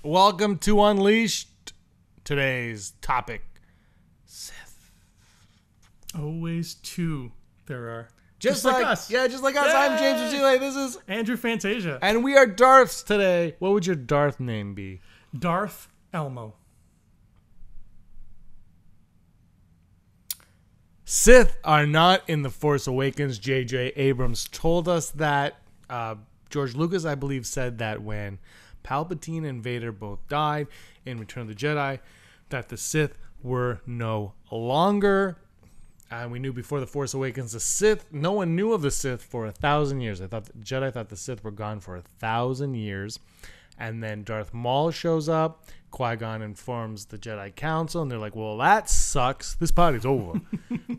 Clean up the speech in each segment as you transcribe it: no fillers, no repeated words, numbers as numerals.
Welcome to Unleashed. Today's topic, Sith. Always two there are. Just like us. Yeah, just like us. Yay! I'm James Vigile. This is Andrew Fantasia. And we are Darths today. What would your Darth name be? Darth Elmo. Sith are not in The Force Awakens. J.J. Abrams told us that. George Lucas, I believe, said that when Palpatine and Vader both died in Return of the Jedi, that the Sith were no longer. And we knew before The Force Awakens, the Sith, no one knew of the Sith for 1,000 years. Jedi thought the Sith were gone for 1,000 years. And then Darth Maul shows up. Qui-Gon informs the Jedi Council, and they're like, well, that sucks. This party's over.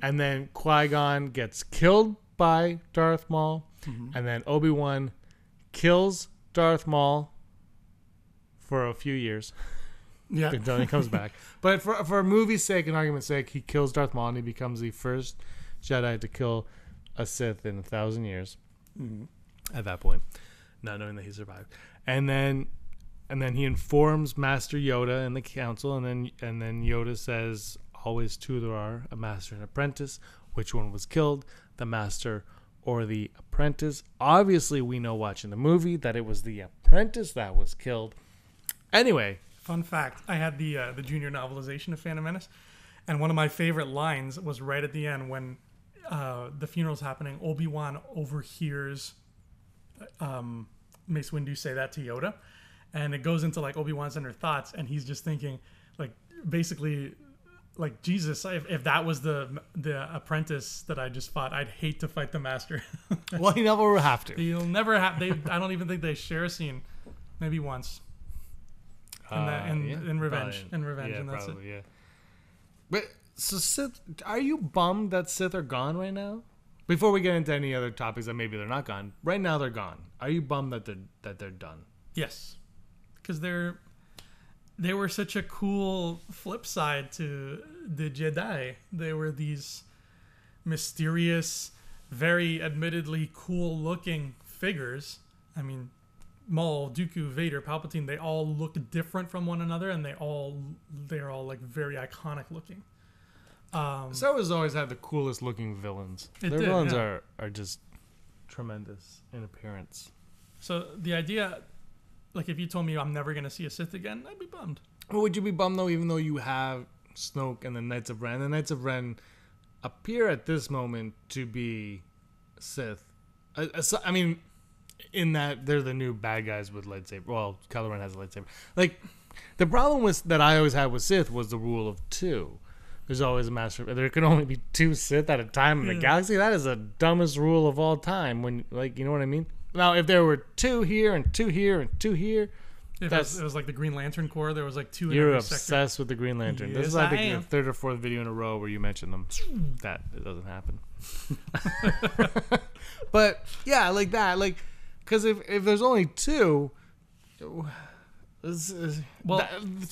And then Qui-Gon gets killed by Darth Maul. Mm-hmm. And then Obi-Wan kills Darth Maul for a few years. Yeah. Until he comes back. But for movie's sake and argument's sake, he kills Darth Maul, and he becomes the first Jedi to kill a Sith in 1,000 years. Mm-hmm. At that point, not knowing that he survived. And then he informs Master Yoda and the council, and then Yoda says, always two there are, a master and apprentice. Which one was killed, the master or the apprentice? Obviously, we know watching the movie that it was the apprentice that was killed. Anyway. Fun fact, I had the junior novelization of Phantom Menace, and one of my favorite lines was right at the end when the funeral's happening. Obi-Wan overhears Mace Windu say that to Yoda, and it goes into like Obi-Wan's inner thoughts, and he's just thinking like basically like, Jesus, if that was the apprentice that I just fought, I'd hate to fight the master. Well, he never will have to. He'll never have. I don't even think they share a scene, maybe once. In Revenge, probably. And that's probably, it. Yeah. But so Sith, are you bummed that Sith are gone right now? Before we get into any other topics that maybe they're not gone, right now they're gone. Are you bummed that they're done? Yes, because they were such a cool flip side to the Jedi. They were these mysterious, very admittedly cool-looking figures. I mean, Maul, Dooku, Vader, Palpatine, they all look different from one another, and they're all like very iconic looking. Star Wars always had the coolest looking villains. Their villains are just tremendous in appearance. So the idea, like if you told me I'm never going to see a Sith again, I'd be bummed. Or would you be bummed though, even though you have Snoke and the Knights of Ren? The Knights of Ren appear at this moment to be Sith. I mean, in that they're the new bad guys with lightsaber. Well, Kylo Ren has a lightsaber. Like, the problem that I always had with Sith was the rule of two. There's always a master. There can only be two Sith at a time in the galaxy. That is the dumbest rule of all time. When, like, you know what I mean? Now, if there were two here and two here and two here, it was like the Green Lantern Corps. There was like two. You're in every obsessed sector. with the Green Lantern. Yes, This is like the third or fourth video in a row where you mention them. That it doesn't happen. But yeah, like that, like. Because if there's only two, to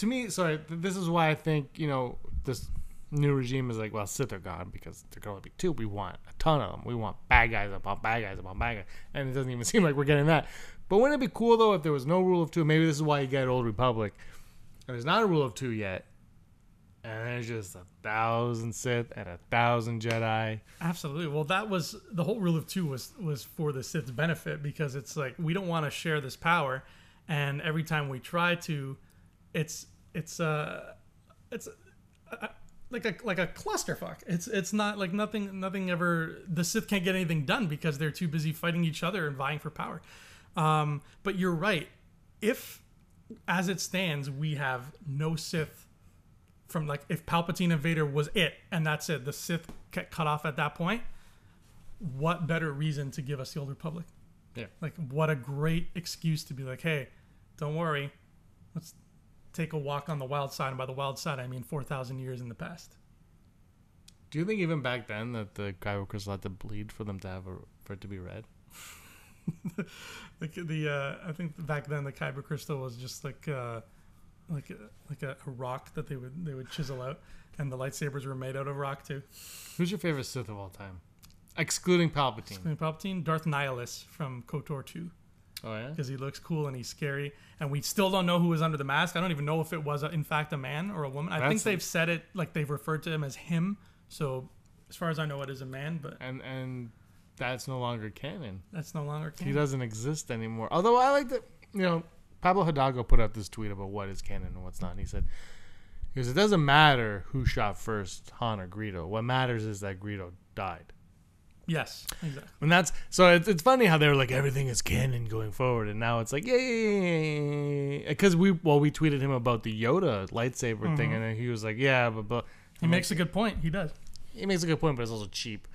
me, sorry, this is why I think, this new regime is like, well, Sith are gone because there can only be two. We want a ton of them. We want bad guys upon bad guys upon bad guys. And it doesn't even seem like we're getting that. But wouldn't it be cool, though, if there was no rule of two? Maybe this is why you get Old Republic. And there's not a rule of two yet. And there's just 1,000 Sith and 1,000 Jedi. Absolutely. Well, that was the whole rule of two was for the Sith's benefit, because it's like we don't want to share this power, and every time we try to, it's like a clusterfuck. It's not like nothing ever. The Sith can't get anything done because they're too busy fighting each other and vying for power. But you're right. If, as it stands, we have no Sith. From like if Palpatine and Vader was it and that's it, the Sith get cut off at that point, what better reason to give us the Old Republic? Yeah. Like, what a great excuse to be like, hey, don't worry, let's take a walk on the wild side. And by the wild side, I mean 4,000 years in the past. Do you think even back then that the Skywalkers had to bleed for them to have for it to be red? I think back then the Kyber crystal was just like a rock that they would chisel out, and the lightsabers were made out of rock too. Who's your favorite Sith of all time? Excluding Palpatine. Darth Nihilus from KOTOR 2. Oh yeah. Because he looks cool and he's scary, and we still don't know who was under the mask. I don't even know if it was in fact a man or a woman. I think they've said it like they've referred to him as him. So as far as I know, it is a man. But and that's no longer canon. That's no longer canon. He doesn't exist anymore. Although I like that, Pablo Hidalgo put out this tweet about what is canon and what's not. And he said, because it doesn't matter who shot first, Han or Greedo. What matters is that Greedo died. Yes, exactly. And that's so it's funny how they were like everything is canon going forward, and now it's like yay, because we tweeted him about the Yoda lightsaber thing, and then he was like, yeah, but he makes a good point. He does. He makes a good point, but it's also cheap.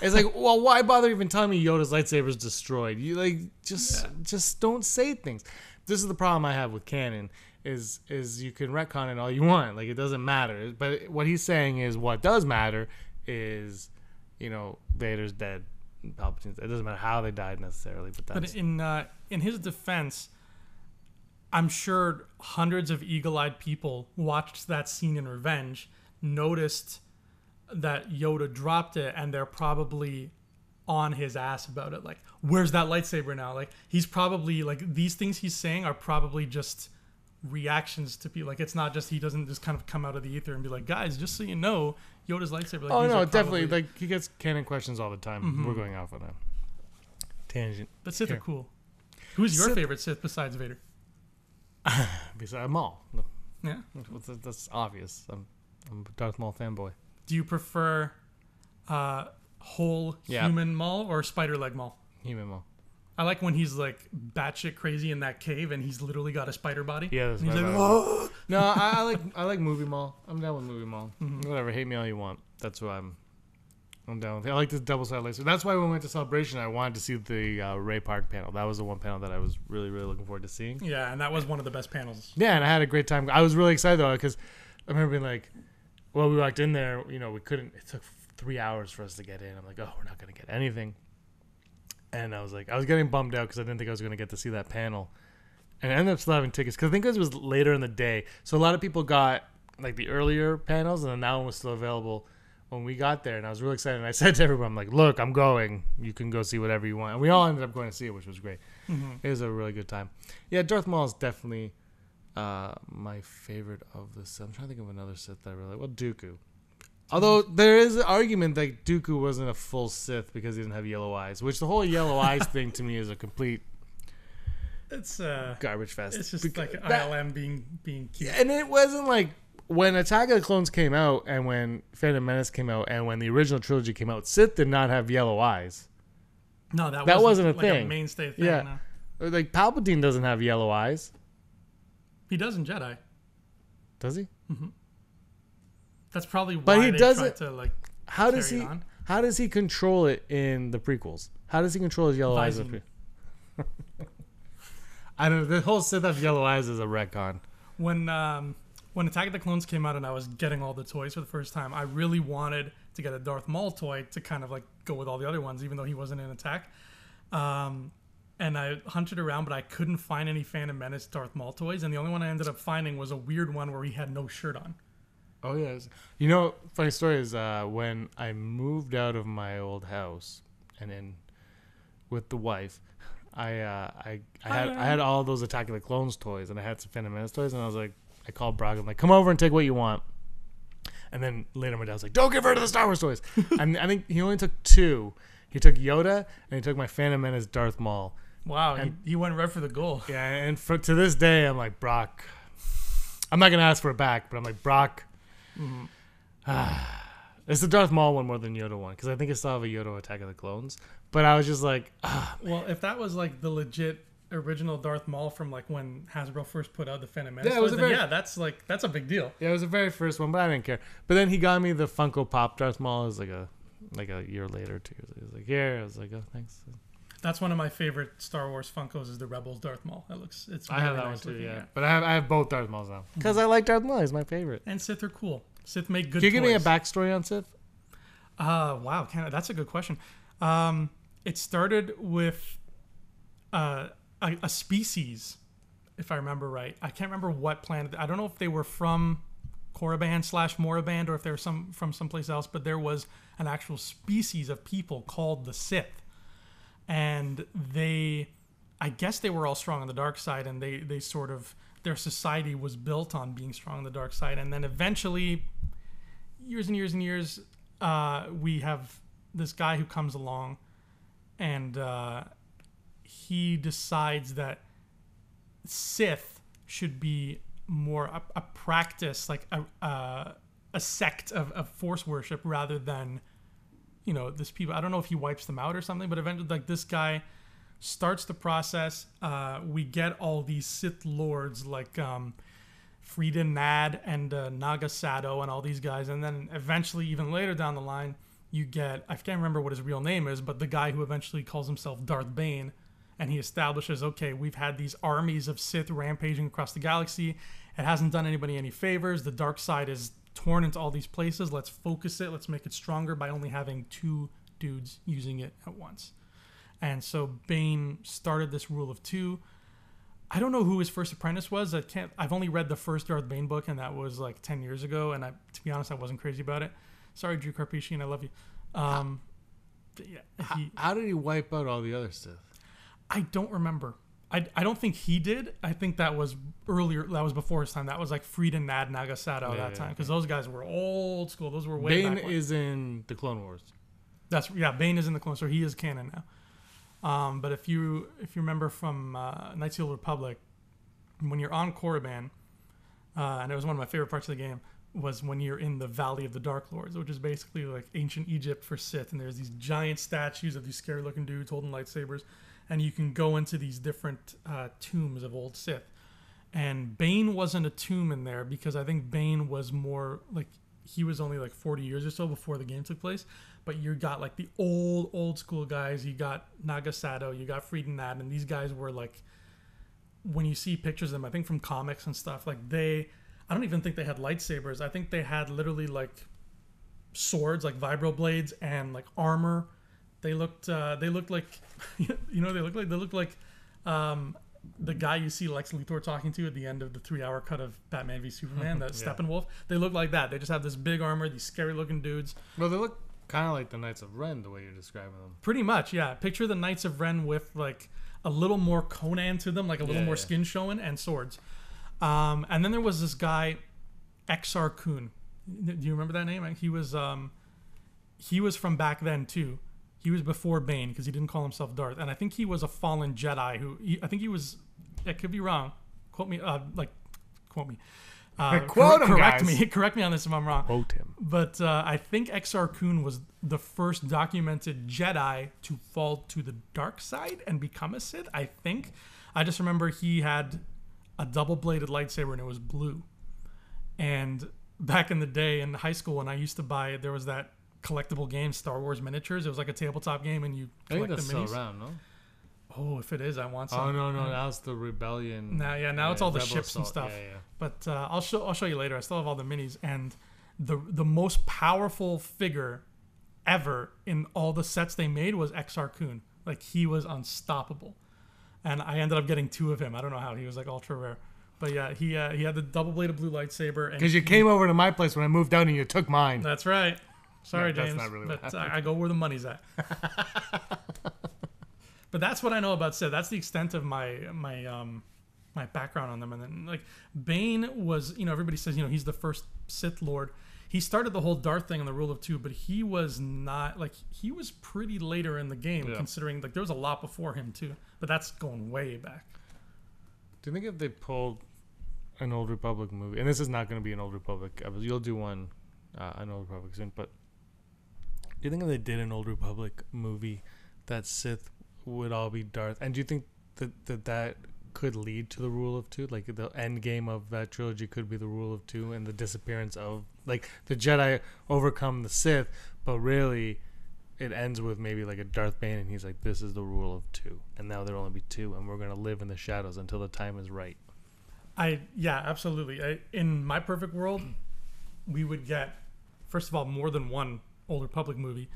It's like, well, why bother even telling me Yoda's lightsaber is destroyed? You like just don't say things. This is the problem I have with canon is you can retcon it all you want, like it doesn't matter. But what he's saying is what does matter is, Vader's dead, Palpatine's dead. It doesn't matter how they died necessarily, but in his defense, I'm sure hundreds of eagle-eyed people watched that scene in Revenge, noticed that Yoda dropped it, and they're probably on his ass about it. Like, where's that lightsaber now? Like, he's probably like these things he's saying are probably just reactions to people. Like, it's not just he doesn't just kind of come out of the ether and be like, guys, just so you know, Yoda's lightsaber. Like, oh no, definitely. Like, he gets canon questions all the time. Mm-hmm. We're going off on a tangent. But Sith are cool. Who's your favorite Sith besides Vader? Besides Maul. Yeah, that's obvious. I'm a Darth Maul fanboy. Do you prefer whole human Maul or spider leg Maul? Human Maul. I like when he's like batshit crazy in that cave and he's literally got a spider body. Yeah, that's he's like, oh. No, I like movie Maul. I'm down with movie Maul. Mm-hmm. Whatever, hate me all you want. That's what I'm down with. I like this double-sided laser. That's why when we went to Celebration, I wanted to see the Ray Park panel. That was the one panel that I was really, really looking forward to seeing. Yeah, and that was one of the best panels. Yeah, and I had a great time. I was really excited though because I remember being like, well, we walked in there, we couldn't. It took 3 hours for us to get in. I'm like, oh, we're not gonna get anything. And I was getting bummed out because I didn't think I was going to get to see that panel. And I ended up still having tickets because I think it was later in the day. So a lot of people got like the earlier panels, and then that one was still available when we got there. And I was really excited. And I said to everyone, I'm like, look, I'm going. You can go see whatever you want. And we all ended up going to see it, which was great. Mm-hmm. It was a really good time. Yeah, Darth Maul is definitely my favorite of the Sith. I'm trying to think of another Sith that I really like. Well, Dooku. Although there is an argument that Dooku wasn't a full Sith because he didn't have yellow eyes, which the whole yellow eyes thing to me is a complete garbage fest. It's just like ILM being cute. And it wasn't like when Attack of the Clones came out and when Phantom Menace came out and when the original trilogy came out, Sith did not have yellow eyes. No, that wasn't a like thing. A mainstay thing. Yeah, no. Like Palpatine doesn't have yellow eyes. He does in Jedi. Does he? Mm-hmm. That's probably why but he they doesn't. Tried to like. How does he control it in the prequels? How does he control his yellow eyes? I don't know. The whole Sith have yellow eyes is a retcon. When Attack of the Clones came out and I was getting all the toys for the first time, I really wanted to get a Darth Maul toy to kind of like go with all the other ones, even though he wasn't in Attack. And I hunted around, but I couldn't find any Phantom Menace Darth Maul toys, and the only one I ended up finding was a weird one where he had no shirt on. Oh yeah, funny story is when I moved out of my old house and then with the wife, I had all those Attack of the Clones toys and I had some Phantom Menace toys and I was like, I called Brock, I'm like, come over and take what you want. And then later my dad was like, don't give her to the Star Wars toys. And I think he only took 2. He took Yoda and he took my Phantom Menace Darth Maul. Wow, and he went right for the goal. Yeah, and to this day I'm like, Brock, I'm not gonna ask for it back, but I'm like, Brock. Mm-hmm. It's the Darth Maul one more than Yoda one because I think I still have a Yoda Attack of the Clones. But I was just like, well, if that was like the legit original Darth Maul from like when Hasbro first put out the Phantom Menace, that's a big deal. Yeah, it was the very first one, but I didn't care. But then he got me the Funko Pop Darth Maul. It was like a year later too. He was like, here. I was like, oh, thanks. That's one of my favorite Star Wars Funkos is the Rebels Darth Maul. It's I have that nice one too, yeah. But I have both Darth Mauls now because I like Darth Maul. He's my favorite. And Sith are cool. Sith make good. Can you give me a toys. backstory on Sith? Wow, that's a good question. It started with a species, if I remember right. I can't remember what planet. I don't know if they were from Korriban/Moraband or if they were from someplace else. But there was an actual species of people called the Sith. And they I guess they were all strong on the dark side, and they sort of, their society was built on being strong on the dark side. And then eventually, years and years and years, we have this guy who comes along, and he decides that Sith should be more a practice, like a sect of force worship, rather than, you know, this people. I don't know if he wipes them out or something, but eventually, like, this guy starts the process. We get all these Sith lords like Frida Nad and Naga Sato and all these guys, and then eventually, even later down the line, you get, I can't remember what his real name is, but the guy who eventually calls himself Darth Bane, and he establishes, okay, we've had these armies of Sith rampaging across the galaxy. It hasn't done anybody any favors. The dark side is torn into all these places. Let's focus it. Let's make it stronger by only having 2 dudes using it at once. And so Bane started this rule of 2. I don't know who his first apprentice was. I've only read the first Darth Bane book, and that was like 10 years ago. And to be honest, I wasn't crazy about it. Sorry, Drew Karpyshyn, I love you. How did he wipe out all the other Sith? I don't remember. I don't think he did. I think that was earlier. That was before his time. That was like Frida Nad Nagasato that time, because those guys were old school. Those were way back when. Bane is in the Clone Wars. Bane is in the Clone Wars, so he is canon now. But if you remember from Knights of the Old Republic, when you're on Korriban, and it was one of my favorite parts of the game, was when you're in the Valley of the Dark Lords, which is basically like ancient Egypt for Sith, and there's these giant statues of these scary looking dudes holding lightsabers, and you can go into these different tombs of old Sith. And Bane wasn't a tomb in there, because I think Bane was more like, he was only like 40 years or so before the game took place. But you got like the old school guys. You got Nagasato, you got Frida Nad, and these guys were like, when you see pictures of them, I think from comics and stuff, like I don't even think they had lightsabers. I think they had literally like swords, like vibro blades, and like armor. They looked like, you know, they looked like the guy you see Lex Luthor talking to at the end of the 3-hour cut of Batman v Superman, that Steppenwolf. They look like that. They just have this big armor, these scary looking dudes. Well, they look kind of like the Knights of Ren, the way you're describing them. Pretty much, yeah. Picture the Knights of Ren with like a little more Conan to them, like a little more skin showing, and swords. And then there was this guy, Exar Kun. Do you remember that name? He was from back then too. He was before Bane, because he didn't call himself Darth. And I think he was a fallen Jedi I think he was, I could be wrong. Quote me. Quote him, correct guys. me. Correct me on this if I'm wrong. Quote him. But I think Exar Kun was the first documented Jedi to fall to the dark side and become a Sith, I think. I just remember he had a double-bladed lightsaber, and it was blue. And back in the day in high school, when I used to buy, there was that collectible game, Star Wars Miniatures. It was like a tabletop game, and you collect the minis. Still around, no? Oh, if it is, I want some. Oh no, now it's the Rebellion. Now it's all the Rebel ships and Assault. stuff. Yeah. But I'll show you later. I still have all the minis, and the most powerful figure ever in all the sets they made was Exar Kun. Like, he was unstoppable, and I ended up getting 2 of him. I don't know how. He was like ultra rare. But yeah, he had the double bladed blue lightsaber. Because you came over to my place when I moved down and you took mine. That's right. Sorry, that's James. not really what but I go where the money's at. But that's what I know about Sith. That's the extent of my background on them. And then, like, Bane was, you know, everybody says, you know, he's the first Sith Lord. He started the whole Darth thing on the Rule of 2, but he was not, like, he was pretty later in the game, considering, like, there was a lot before him too. But that's going way back. Do you think if they pulled an Old Republic movie, and this is not going to be an Old Republic, you'll do one, an Old Republic soon, but do you think if they did an Old Republic movie, that Sith would all be Darth? And do you think that could lead to the Rule of 2? Like, the end game of that trilogy could be the Rule of 2 and the disappearance of, like, the Jedi overcome the Sith, but really it ends with maybe like a Darth Bane, and he's like, this is the Rule of 2, and now there'll only be 2, and we're going to live in the shadows until the time is right. Yeah, absolutely. In my perfect world, we would get, first of all, more than one Old Republic movie.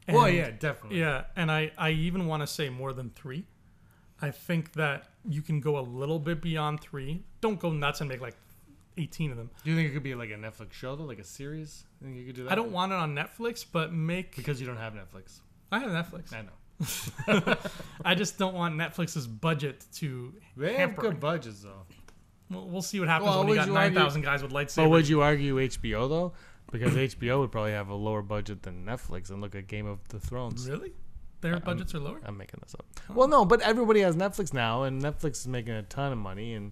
And, well, yeah, definitely. Yeah, and I even want to say more than 3. I think that you can go a little bit beyond 3. Don't go nuts and make like 18 of them. Do you think it could be like a Netflix show, though, like a series? You think you could do that? I don't want it on Netflix, but because you don't have Netflix. I have Netflix. I know. I just don't want Netflix's budget to They have hamper. good budgets though. We'll see what happens Well, when you would got you 9,000 guys with lightsabers. But would you argue HBO though? Because HBO would probably have a lower budget than Netflix, and look at Game of the Thrones. Really? Their budgets are lower? I'm making this up. Well, no, but everybody has Netflix now, and Netflix is making a ton of money, and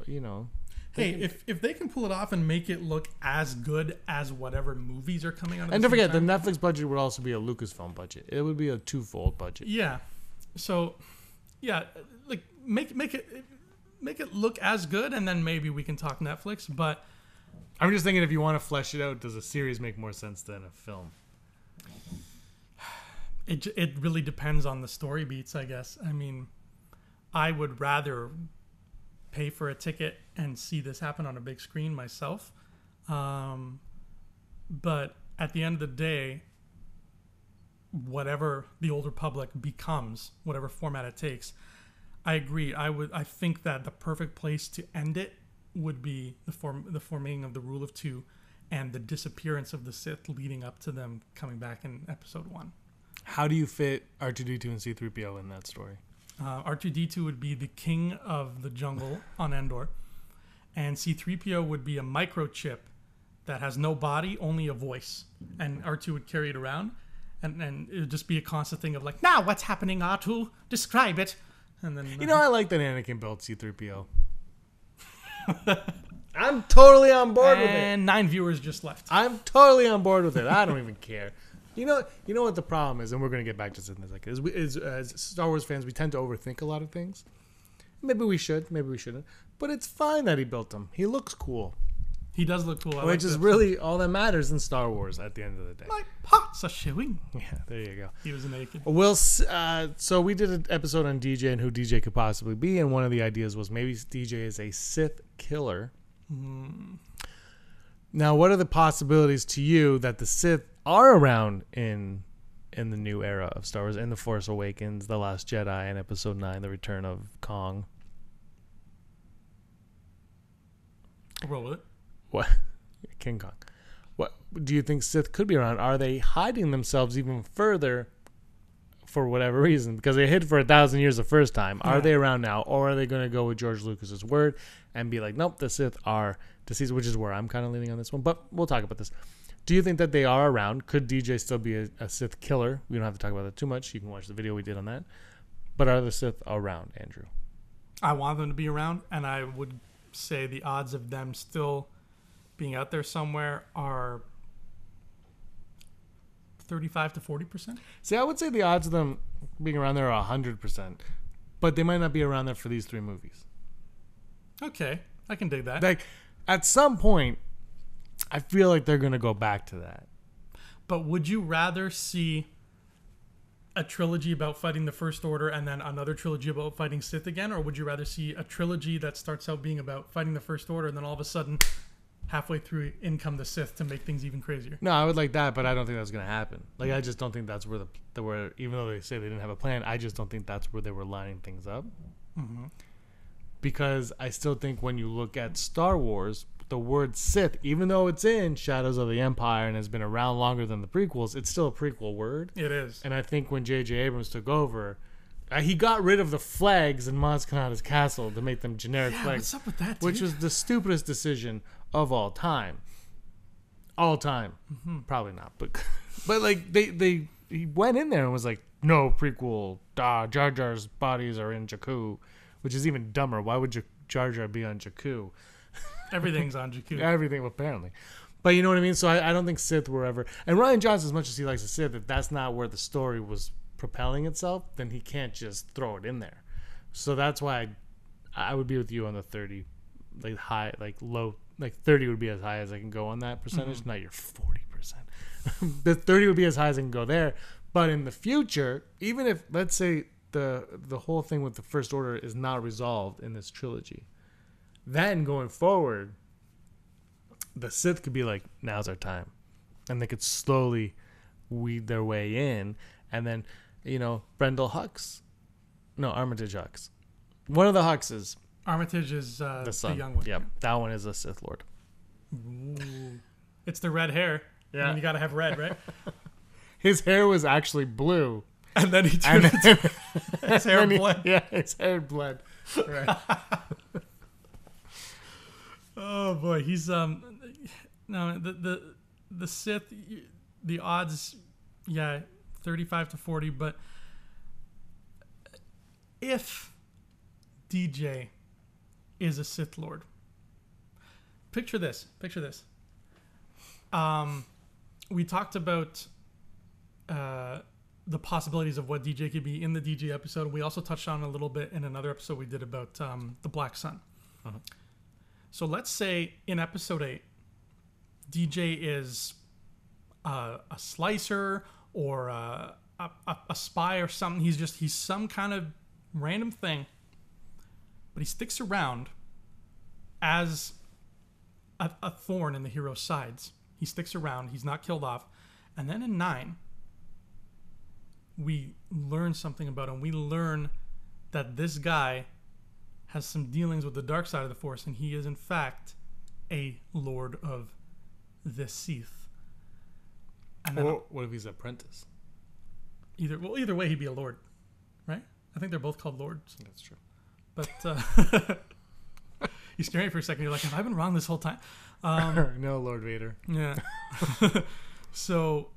you know. Hey, if they can pull it off and make it look as good as whatever movies are coming out of And the don't same forget, time, the Netflix budget would also be a Lucasfilm budget. It would be a twofold budget. yeah. So, yeah, like make it look as good, and then maybe we can talk Netflix. But I'm just thinking, if you want to flesh it out, does a series make more sense than a film? it really depends on the story beats, I guess. I mean, I would rather pay for a ticket and see this happen on a big screen myself. But at the end of the day, whatever the older public becomes, whatever format it takes, I agree. I think that the perfect place to end it would be the forming of the Rule of Two and the disappearance of the Sith leading up to them coming back in Episode 1. How do you fit R2-D2 and C-3PO in that story? R2-D2 would be the king of the jungle on Endor, and C-3PO would be a microchip that has no body, only a voice, and R2 would carry it around, and it would just be a constant thing of like, now what's happening, R2? Describe it. And then You know, I like that Anakin built C-3PO. I'm totally on board with it. and 9 viewers just left. I'm totally on board with it. I don't even care. You know what the problem is, and we're going to get back to this in a second, is as Star Wars fans, we tend to overthink a lot of things. Maybe we should, maybe we shouldn't. But it's fine that he built them. He looks cool. He does look cool. Which is really all that matters in Star Wars at the end of the day. My pots are showing. Yeah, there you go. He was naked. So we did an episode on DJ and who DJ could possibly be, and one of the ideas was maybe DJ is a Sith killer. Now, what are the possibilities to you that the Sith are around in the new era of Star Wars, in The Force Awakens, The Last Jedi, and Episode 9, The Return of Kong? Roll with it. What? King Kong. What do you think Sith could be around? Are they hiding themselves even further for whatever reason? Because they hid for 1,000 years the first time. Are they around now? Or are they going to go with George Lucas's word and be like, nope, the Sith are deceased, which is where I'm kind of leaning on this one. But we'll talk about this. Do you think that they are around? Could DJ still be a Sith killer? We don't have to talk about that too much. You can watch the video we did on that. But are the Sith around, Andrew? I want them to be around, and I would say the odds of them still being out there somewhere are 35 to 40%. See, I would say the odds of them being around there are 100%. But they might not be around there for these 3 movies. Okay, I can dig that. Like, at some point, I feel like they're going to go back to that. But would you rather see a trilogy about fighting the First Order and then another trilogy about fighting Sith again? Or would you rather see a trilogy that starts out being about fighting the First Order and then all of a sudden, halfway through, in come the Sith to make things even crazier? No, I would like that, but I don't think that's going to happen. Like, I just don't think that's where even though they say they didn't have a plan, I just don't think that's where they were lining things up. Mm-hmm. Because I still think when you look at Star Wars, the word Sith, even though it's in Shadows of the Empire and has been around longer than the prequels, it's still a prequel word. It is. And I think when J.J. Abrams took over, he got rid of the flags in Maz Kanata's castle to make them generic flags. What's up with that, dude? Which was the stupidest decision of all time. All time. Mm-hmm. Probably not, but like he went in there and was like, no prequel. Jar Jar's bodies are in Jakku, which is even dumber. Why would Jar Jar be on Jakku? Everything's on Jakku. Everything, apparently. But you know what I mean? So I don't think Sith were ever... And Rian Johnson, as much as he likes to say that that's not where the story was propelling itself, then he can't just throw it in there. So that's why I would be with you on the 30, like high, like low, like 30 would be as high as I can go on that percentage, not your 40%. The 30 would be as high as I can go there. But in the future, even if, let's say, the whole thing with the First Order is not resolved in this trilogy, then going forward, the Sith could be like, now's our time. And they could slowly weed their way in. And then, Armitage Hux. One of the Huxes. Armitage is The son. the young one. Yep. That one is a Sith Lord. Ooh. It's the red hair. Yeah. And you got to have red, right? his hair was actually blue. And then he turned it. His hair bled. Yeah, his hair bled. Right. Oh boy, he's no the Sith, the odds, 35-40. But if DJ is a Sith Lord, picture this. We talked about the possibilities of what DJ could be in the DJ episode. We also touched on a little bit in another episode we did about the Black Sun. Uh-huh. So let's say in episode 8, DJ is a slicer or a spy or something. He's some kind of random thing, but he sticks around as a thorn in the hero's sides. He sticks around. He's not killed off. And then in 9, we learn something about him. We learn that this guy has some dealings with the dark side of the Force, and he is in fact a Lord of the Sith. And then, or what if he's an apprentice? Either way, he'd be a Lord, right? I think they're both called Lords. That's true. But you scared me for a second. You're like, have I been wrong this whole time? No, Lord Vader. Yeah. So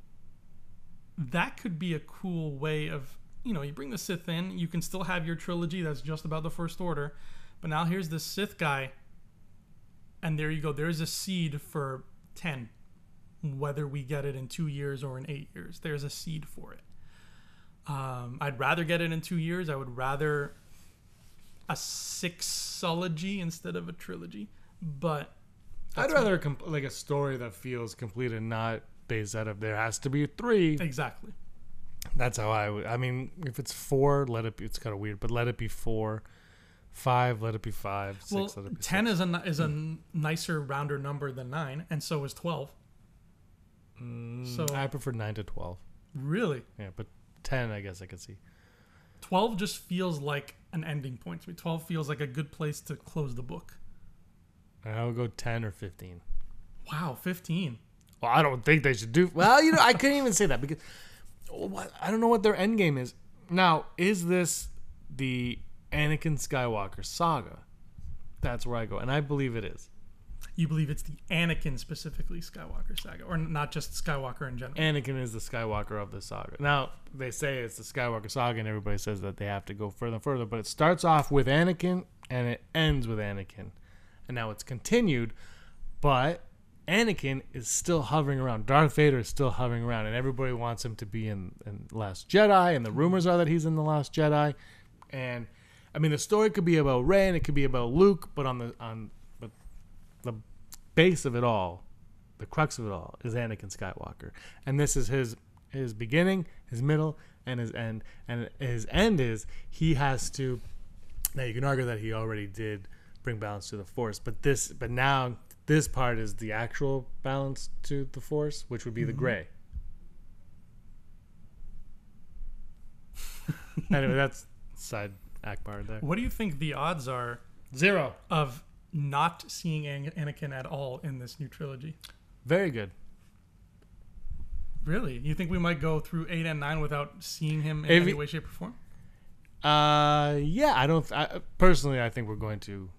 that could be a cool way of, you bring the Sith in, you can still have your trilogy that's just about the First Order, but now here's the Sith guy, and there you go. There's a seed for 10, whether we get it in 2 years or in 8 years. There's a seed for it. I'd rather get it in 2 years. I would rather a sixology instead of a trilogy, but I'd rather a story that feels complete and not based out of there has to be 3. Exactly. That's how I would. I mean, if it's 4, let it be. It's kind of weird, but let it be 4. 5, let it be 5. 6, well, let it be 10 6. is a nicer, rounder number than 9, and so is 12. So I prefer 9 to 12. Really? Yeah, but 10, I guess I could see. 12 just feels like an ending point to me. 12 feels like a good place to close the book. I would go 10 or 15. Wow, 15. Well, I don't think they should do. Well, I couldn't even say that because I don't know what their end game is. Now, is this the Anakin Skywalker saga? That's where I go, and I believe it is. You believe it's the Anakin specifically Skywalker saga, or not just Skywalker in general? Anakin is the Skywalker of the saga. Now, they say it's the Skywalker saga, and everybody says that they have to go further and further, but it starts off with Anakin, and it ends with Anakin. And now it's continued, but Anakin is still hovering around. Darth Vader is still hovering around, and everybody wants him to be in Last Jedi, and the rumors are that he's in The Last Jedi. And, I mean, the story could be about Rey, and it could be about Luke, but but the base of it all, the crux of it all, is Anakin Skywalker. And this is his beginning, his middle, and his end. And his end is he has to... Now, you can argue that he already did bring balance to the Force, but now this part is the actual balance to the Force, which would be the gray. Anyway, that's side Akbar there. What do you think the odds are 0 of not seeing Anakin at all in this new trilogy? Very good. Really? You think we might go through 8 and 9 without seeing him in any way, shape, or form? Yeah, personally, I think we're going to.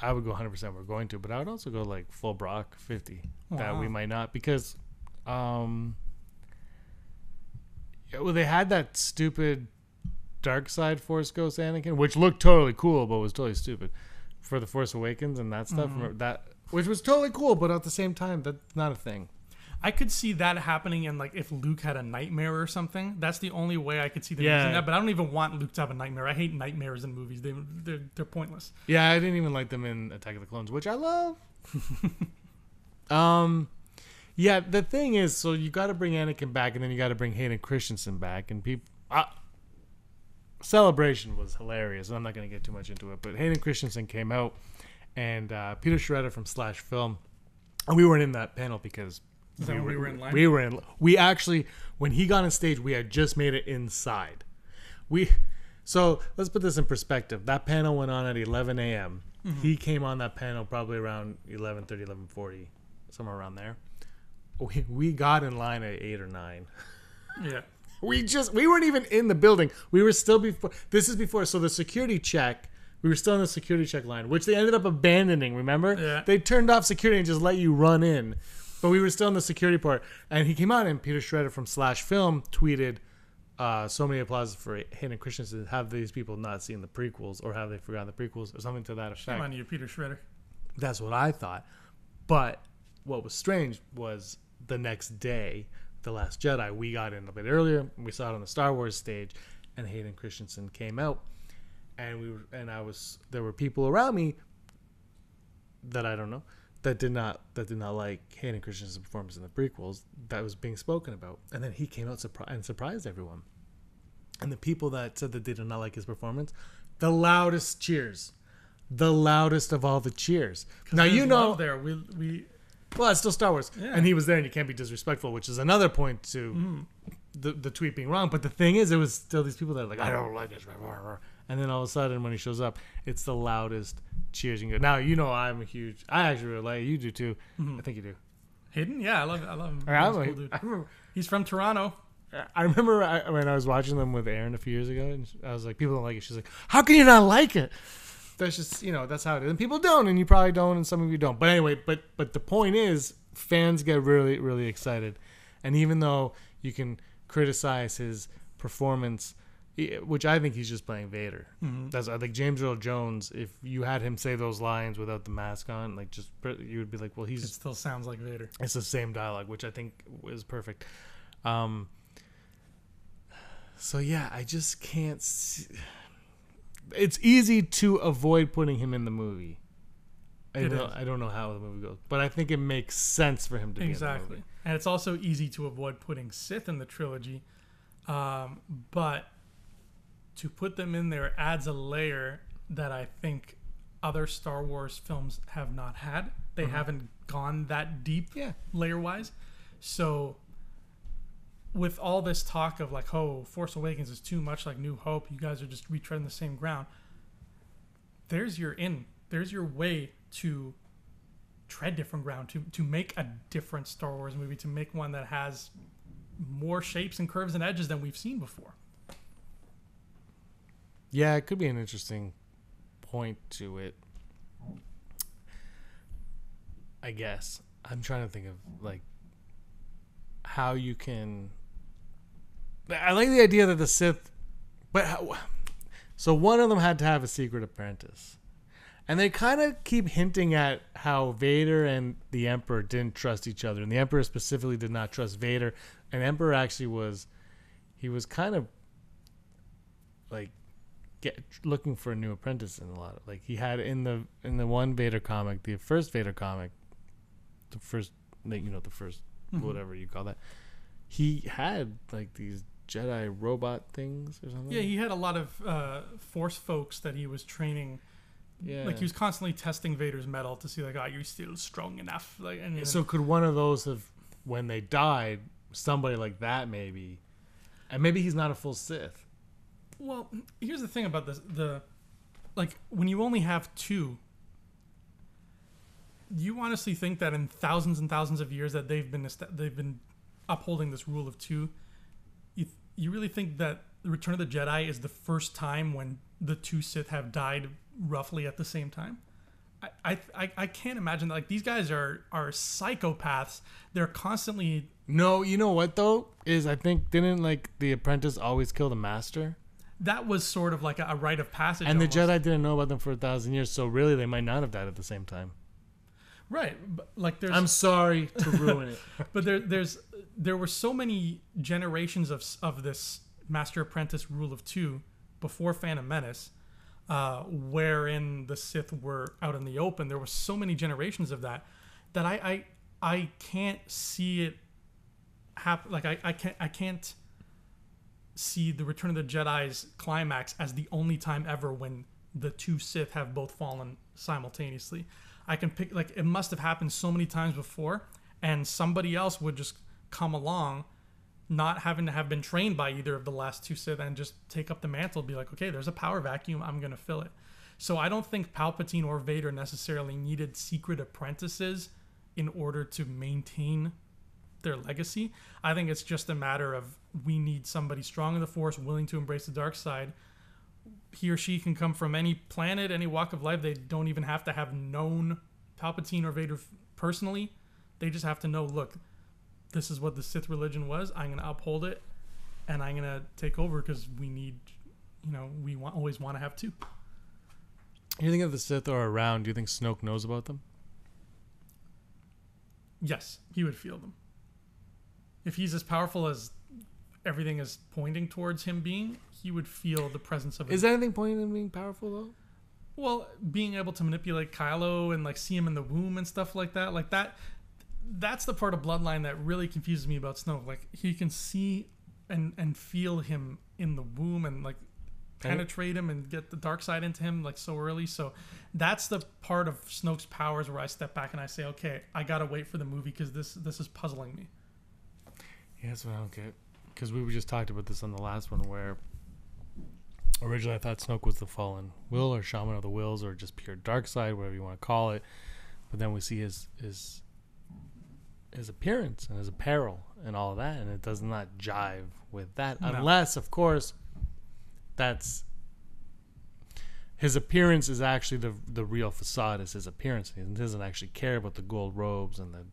I would go 100% we're going to, but I would also go like full Brock 50 that we might not, because they had that stupid dark side Force Ghost Anakin, which looked totally cool but was totally stupid for the Force Awakens and that stuff. That which was totally cool, but at the same time that's not a thing. I could see that happening in, like, if Luke had a nightmare or something. That's the only way I could see them using that. But I don't even want Luke to have a nightmare. I hate nightmares in movies. They're pointless. Yeah, I didn't even like them in Attack of the Clones, which I love. Yeah, the thing is, so you got to bring Anakin back, and then you got to bring Hayden Christensen back, and people. Celebration was hilarious. I'm not going to get too much into it, but Hayden Christensen came out, and Peter Shredder from Slash Film, and we weren't in that panel because. We were in line? We actually, when he got on stage, we had just made it inside. So let's put this in perspective. That panel went on at 11 a.m. Mm-hmm. He came on that panel probably around 11:30, 11:40, somewhere around there. We got in line at 8 or 9. Yeah. We weren't even in the building. We were still before. This is before. So the security check. We were still in the security check line, which they ended up abandoning. Remember? Yeah. They turned off security and just let you run in. But we were still in the security part, and he came out, and Peter Shredder from Slash Film tweeted, "So many applause for Hayden Christensen. Have these people not seen the prequels, or have they forgotten the prequels, or something to that effect?" Shame on you, Peter Shredder. That's what I thought. But what was strange was the next day, The Last Jedi, we got in a bit earlier. We saw it on the Star Wars stage, and Hayden Christensen came out, and there were people around me that I don't know that did not like Hayden Christensen's performance in the prequels that was being spoken about, and then he came out and surprised everyone. And the people that said that they did not like his performance, the loudest cheers, the loudest of all the cheers. Now you know there we. Well, it's still Star Wars, Yeah. and he was there, and you can't be disrespectful, which is another point to the tweet being wrong. But the thing is, it was still these people that are like, I don't like this, and then all of a sudden, when he shows up, it's the loudest cheers you can go. Now you know I actually really like it. You do too. I think you do. Hayden, yeah, I love him. He's I a cool dude. He's from Toronto. I remember when I was watching them with Aaron a few years ago, and I was like, people don't like it. She's like, how can you not like it? That's just, that's how it is. And people don't, and you probably don't, and some of you don't. But anyway, but the point is, fans get really, really excited. And even though you can criticize his performance, which I think he's just playing Vader. That's, I think James Earl Jones, if you had him say those lines without the mask on, like you would be like, well, it still sounds like Vader. It's the same dialogue, which I think is perfect. So yeah, I just can't see. It's easy to avoid putting him in the movie. I don't know how the movie goes, but I think it makes sense for him to be in the movie. And it's also easy to avoid putting Sith in the trilogy, but to put them in there adds a layer that I think other Star Wars films have not had. They haven't gone that deep layer-wise. So with all this talk of like, oh, Force Awakens is too much like New Hope, you guys are just retreading the same ground. There's your way to tread different ground, to make a different Star Wars movie, to make one that has more shapes and curves and edges than we've seen before. Yeah, it could be an interesting point to it. I guess. I'm trying to think of like how you can. I like the idea that the Sith, so one of them had to have a secret apprentice, and they kind of keep hinting at how Vader and the Emperor didn't trust each other, and the Emperor specifically did not trust Vader, and Emperor actually was kind of like looking for a new apprentice in a lot of, like, he had in the one Vader comic, the first Vader comic, the first whatever you call that, he had like these Jedi robot things or something. Yeah, he had a lot of Force folks that he was training. Yeah, like he was constantly testing Vader's mettle to see like, you're still strong enough. Like, and so could one of those have, when they died, somebody like that maybe, and maybe he's not a full Sith. Well, here's the thing about this: like when you only have two, you honestly think that in thousands and thousands of years that they've been upholding this rule of two, you really think that the Return of the Jedi is the first time when the two Sith have died roughly at the same time? I can't imagine that. Like, these guys are psychopaths. They're constantly. No, you know what though is, I think, didn't like the apprentice always kill the master? That was sort of like a rite of passage. And almost. the Jedi didn't know about them for 1,000 years, so really they might not have died at the same time. Right, but like there's. I'm sorry to ruin it, but there were so many generations of this master apprentice rule of two before Phantom Menace, wherein the Sith were out in the open. There were so many generations of that I can't see it happen. Like I can't see the Return of the Jedi's climax as the only time ever when the two Sith have both fallen simultaneously. I can pick, like, it must have happened so many times before, and somebody else would just come along, not having to have been trained by either of the last two Sith, and just take up the mantle, be like, okay, there's a power vacuum, I'm going to fill it. So I don't think Palpatine or Vader necessarily needed secret apprentices in order to maintain their legacy. I think it's just a matter of we need somebody strong in the Force, willing to embrace the dark side. He or she can come from any planet, any walk of life. They don't even have to have known Palpatine or Vader personally. They just have to know, look, this is what the Sith religion was. I'm going to uphold it, and I'm going to take over because we need, we always want to have two. You think if the Sith are around, do you think Snoke knows about them? Yes, he would feel them. If he's as powerful as everything is pointing towards him being, he would feel the presence of it. Is anything pointing to him being powerful, though? Well, being able to manipulate Kylo and, like, see him in the womb and stuff like that, that's the part of Bloodline that really confuses me about Snoke. Like, he can see and feel him in the womb and, like, penetrate him and get the dark side into him, like, so early. So that's the part of Snoke's powers where I step back and I say, okay, I gotta wait for the movie because this is puzzling me. Yeah, that's what I don't get. Because we just talked about this on the last one where originally I thought Snoke was the fallen will or shaman of the wills or just pure dark side, whatever you want to call it. But then we see his appearance and his apparel and all of that, and it does not jive with that. No. Unless, of course, that's his appearance is actually the real facade is his appearance. He doesn't actually care about the gold robes and the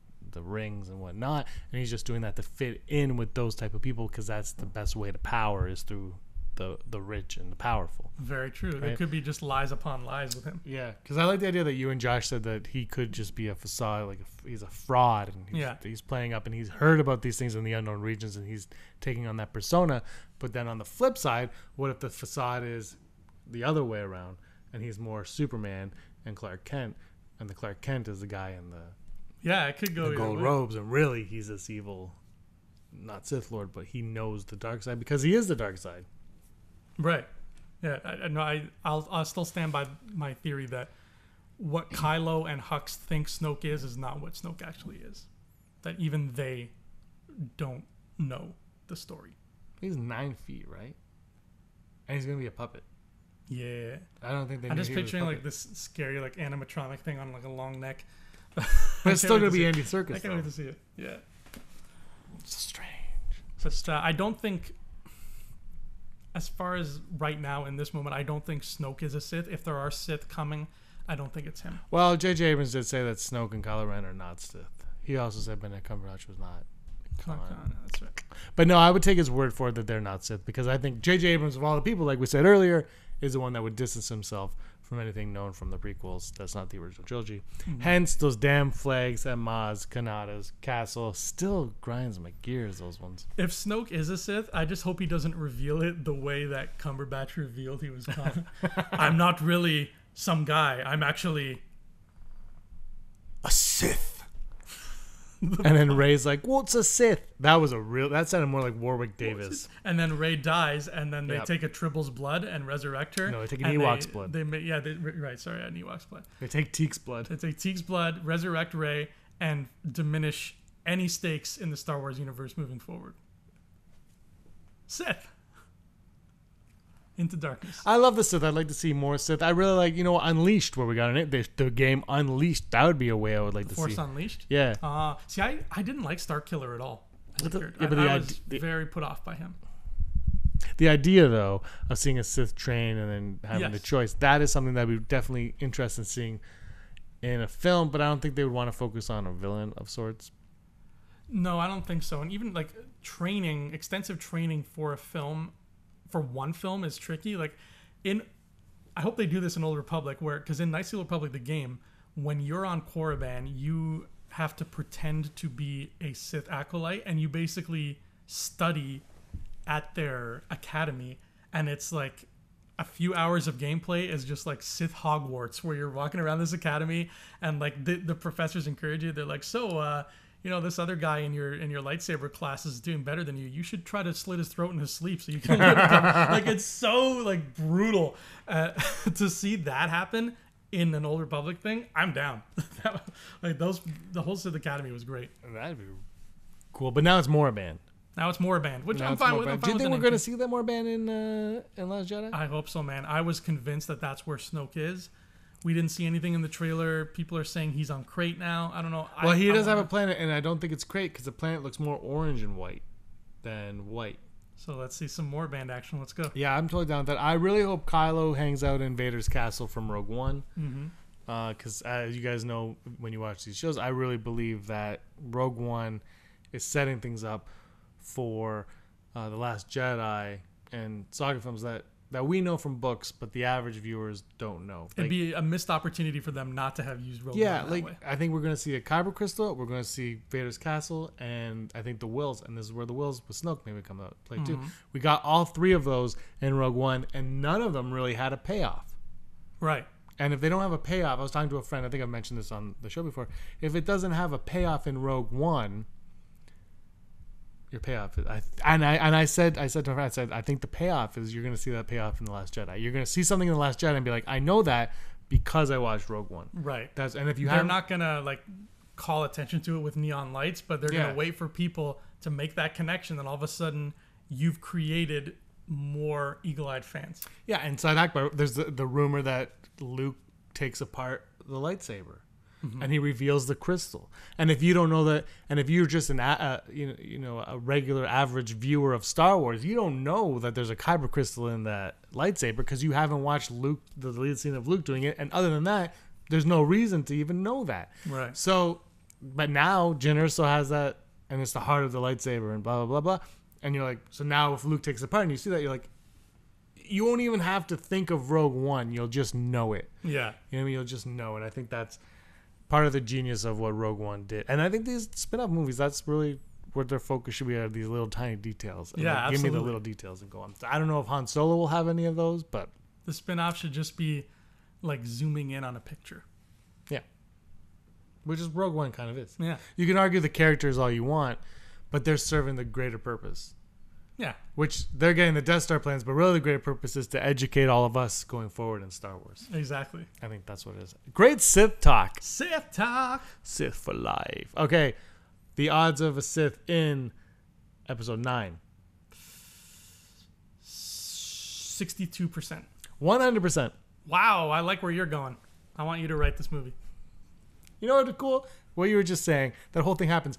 rings and whatnot, and he's just doing that to fit in with those type of people because that's the best way to power is through the rich and the powerful. Very true. Right? It could be just lies upon lies with him. Yeah, because I like the idea that you and Josh said that he could just be a facade, like he's a fraud, and he's playing up, and he's heard about these things in the unknown regions, and he's taking on that persona. But then on the flip side, what if the facade is the other way around, and he's more Superman and Clark Kent, and the Clark Kent is the guy in the it could go the gold robes, and really he's this evil, not Sith Lord, but he knows the dark side because he is the dark side. Right. Yeah. I'll still stand by my theory that what Kylo and Hux think Snoke is not what Snoke actually is. That even they don't know the story. He's 9 feet, right? And he's gonna be a puppet. Yeah. I don't think they. I'm just picturing like this scary like animatronic thing on like a long neck. But it's still gonna be Andy Serkis. I can't wait to see it. Yeah. It's strange. But I don't think, as far as right now in this moment, I don't think Snoke is a Sith. If there are Sith coming, I don't think it's him. Well, J.J. Abrams did say that Snoke and Kylo Ren are not Sith. He also said Benedict Cumberbatch was not. That's right. But no, I would take his word for it that they're not Sith because I think J.J. Abrams, of all the people, like we said earlier, is the one that would distance himself from anything known from the prequels. That's not the original trilogy. Mm-hmm. Hence, those damn flags at Maz, Kanata's castle still grinds my gears, those ones. If Snoke is a Sith, I just hope he doesn't reveal it the way that Cumberbatch revealed he was Khan. I'm not really some guy. I'm actually a Sith. And then Rey's like, "What's a Sith?" That sounded more like Warwick Davis. And then Rey dies, and then they take a Tribble's blood and resurrect her. No, they take an Ewok's blood. An Ewok's blood. They take Teek's blood. They take Teek's blood, resurrect Rey, and diminish any stakes in the Star Wars universe moving forward. Sith. Into darkness. I love the Sith. I'd like to see more Sith. I really like, Unleashed, where we got in it. The game Unleashed. That would be a way I would like to see. Force Unleashed? Yeah. See, I didn't like Starkiller at all. I was very put off by him. The idea, though, of seeing a Sith train and then having the choice, that is something that we'd definitely interested in seeing in a film, but I don't think they would want to focus on a villain of sorts. No, I don't think so. And even like extensive training for a film, for one film is tricky. Like I hope they do this in Old Republic because in Knights of the Old Republic, the game, when you're on Korriban, you have to pretend to be a Sith acolyte and you basically study at their academy, and it's like a few hours of gameplay is just like Sith Hogwarts where you're walking around this academy and like the professors encourage you. They're like, this other guy in your lightsaber class is doing better than you. You should try to slit his throat in his sleep so you can like it's so like brutal to see that happen in an Old Republic thing. I'm down. The whole Sith Academy was great. That'd be cool. But now it's Moraband. Now it's Moraband, which I'm fine with. Do you think we're going to see that Moraband in Last Jedi? I hope so, man. I was convinced that that's where Snoke is We didn't see anything in the trailer. People are saying he's on Crate now. I don't know. Well, he does have a planet, and I don't think it's Crate because the planet looks more orange and white than white. So let's see some more band action. Let's go. Yeah, I'm totally down with that. I really hope Kylo hangs out in Vader's castle from Rogue One. Because as you guys know, when you watch these shows, I really believe that Rogue One is setting things up for The Last Jedi and saga films that we know from books, but the average viewers don't know. It'd be a missed opportunity for them not to have used Rogue One that way. I think we're going to see a Kyber crystal, we're going to see Vader's castle, and I think the Wills, and this is where the Wills with Snoke maybe come out play too. We got all three of those in Rogue One, and none of them really had a payoff. Right. And if they don't have a payoff, I was talking to a friend, I think I've mentioned this on the show before, if it doesn't have a payoff in Rogue One, your payoff is, I said to my friend, I think the payoff is you're going to see that payoff in The Last Jedi. You're going to see something in The Last Jedi and be like, I know that because I watched Rogue One. Right. And if they're not going to like call attention to it with neon lights, but they're going to wait for people to make that connection. Then all of a sudden you've created more eagle-eyed fans. Yeah, and so there's the rumor that Luke takes apart the lightsaber, and he reveals the crystal. And if you don't know that, and if you're just a regular average viewer of Star Wars, you don't know that there's a kyber crystal in that lightsaber because you haven't watched Luke, the lead scene of Luke doing it. And other than that, there's no reason to even know that. Right. So, but now Jyn Erso has that, and it's the heart of the lightsaber, and blah blah blah blah. And you're like, so now if Luke takes it apart and you see that, you're like, you won't even have to think of Rogue One. You'll just know it. Yeah. You know what I mean? You'll just know. And I think that's part of the genius of what Rogue One did. And I think these spin-off movies, that's really where their focus should be, are these little tiny details. And yeah, give me the little details and go on. I don't know if Han Solo will have any of those, but the spin-off should just be like zooming in on a picture. Yeah. Which is Rogue One kind of is. Yeah. You can argue the characters all you want, but they're serving the greater purpose. Yeah. Which they're getting the Death Star plans, but really the greater purpose is to educate all of us going forward in Star Wars. Exactly. I think that's what it is. Great Sith talk. Sith talk. Sith for life. Okay. The odds of a Sith in episode 9. 62%. 100%. Wow. I like where you're going. I want you to write this movie. You know what's cool? What you were just saying. That whole thing happens.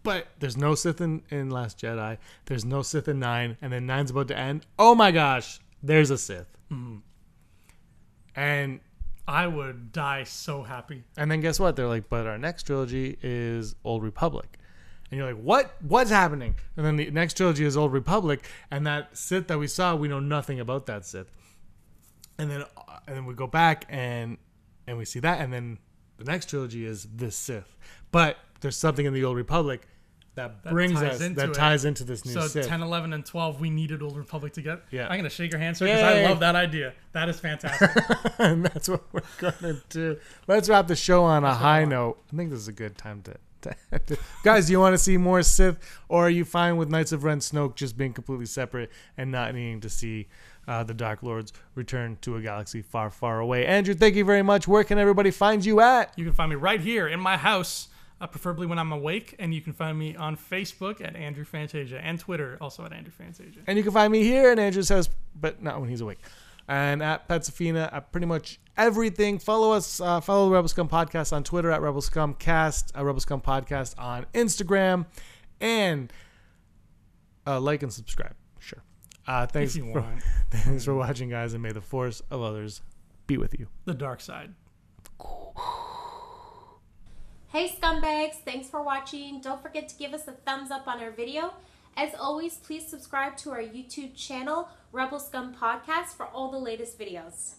But there's no Sith in Last Jedi. There's no Sith in 9. And then 9's about to end. Oh my gosh. There's a Sith. Mm-hmm. And I would die so happy. And then guess what? They're like, but our next trilogy is Old Republic. And you're like, what? What's happening? And then the next trilogy is Old Republic. And that Sith that we saw, we know nothing about that Sith. And then we go back and we see that. And then the next trilogy is this Sith. But there's something in the Old Republic that ties into this new Sith. So 10, 11, and 12, we needed Old Republic to get. Yeah. I'm going to shake your hand, sir, because I love that idea. That is fantastic. And that's what we're going to do. Let's wrap the show on a high note. I think this is a good time to guys, do you want to see more Sith, or are you fine with Knights of Ren Snoke just being completely separate and not needing to see the Dark Lords return to a galaxy far, far away? Andrew, thank you very much. Where can everybody find you at? You can find me right here in my house, preferably when I'm awake, and you can find me on Facebook at Andrew Fantasia and Twitter also at Andrew Fantasia. And you can find me here in Andrew's house, but not when he's awake. And at Petsafina, at pretty much everything. Follow us, follow the Rebel Scum Podcast on Twitter at Rebel Scum Cast, Rebel Scum Podcast on Instagram, and like and subscribe. Sure. Thanks for watching, guys, and may the force of others be with you. The dark side. Hey scumbags, thanks for watching. Don't forget to give us a thumbs up on our video. As always, please subscribe to our YouTube channel, Rebel Scum Podcast, for all the latest videos.